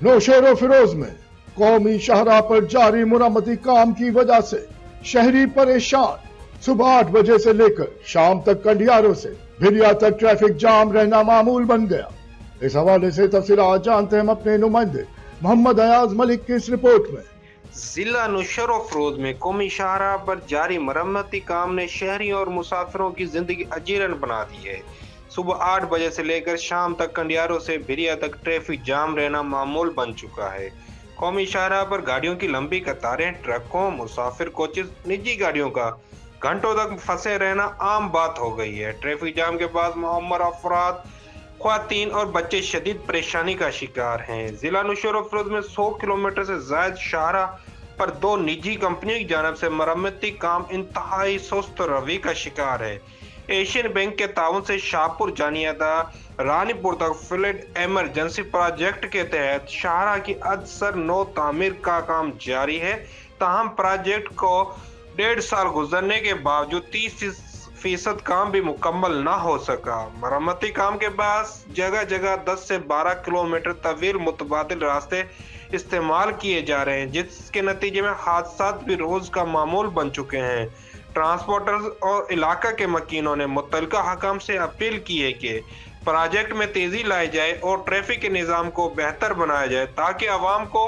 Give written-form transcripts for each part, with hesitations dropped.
नौशेरो फिरोज में कौमी शाहराह पर जारी मुरम्मती काम की वजह से शहरी परेशान। सुबह 8 बजे से लेकर शाम तक कंडियारों से भिरिया तक ट्रैफिक जाम रहना मामूल बन गया। इस हवाले से तफसीलात जानते हैं हम अपने नुमाइंदे मोहम्मद अयाज मलिक की इस रिपोर्ट में। जिला नौशेरो फिरोज में कौमी शाहराह पर जारी मरम्मती काम ने शहरी और मुसाफिरों की जिंदगी अजीरन बना दी है। सुबह 8 बजे से लेकर शाम तक कंडियारों से भिरिया तक ट्रैफिक जाम रहना मामूल बन चुका है। कौमी शाहराह पर गाड़ियों की लंबी कतारें, ट्रकों, मुसाफिर कोचेस, निजी गाड़ियों का घंटों तक फंसे रहना आम बात हो गई है। ट्रैफिक जाम के बाद मुअम्मर अफराद, ख्वातीन और बच्चे शदीद परेशानी का शिकार हैं। जिला नौशेरो फिरोज में 100 किलोमीटर से ज्यादा शाहराह पर 2 निजी कंपनियों की जानब से मरम्मती काम इंतहाई सुस्त रवि का शिकार है। एशियन बैंक के ताउन से शाहपुर जानियादा रानीपुर तक फ्लड एमरजेंसी प्रोजेक्ट के तहत शाहराह की अक्सर नौ तामीर का काम जारी है। ताहम प्रोजेक्ट को 1.5 साल गुजरने के बावजूद 30% काम भी मुकम्मल ना हो सका। मरम्मती काम के बाद जगह जगह 10 से 12 किलोमीटर तवील मुतबादिल रास्ते इस्तेमाल किए जा रहे हैं, जिसके नतीजे में हादसा भी रोज का मामूल बन चुके हैं। ट्रांसपोर्टर्स और इलाका के मकीनों ने मुतल्लिका हकाम से अपील की है कि प्रोजेक्ट में तेजी लाई जाए और ट्रैफिक के निज़ाम को बेहतर बनाया जाए ताकि आवाम को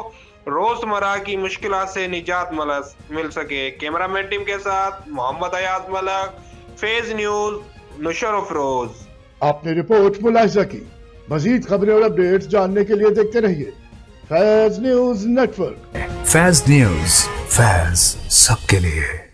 रोजमर्रा की मुश्किलात से निजात मिल सके। कैमरामैन टीम के साथ मोहम्मद अयाज मलिक, फैज न्यूज, नौशेरो फिरोज। आपने रिपोर्ट मुलाहिजा की। मजीद खबरें और अपडेट्स जानने के लिए देखते रहिए Faiz news network. Faiz news, Faiz सबके लिए।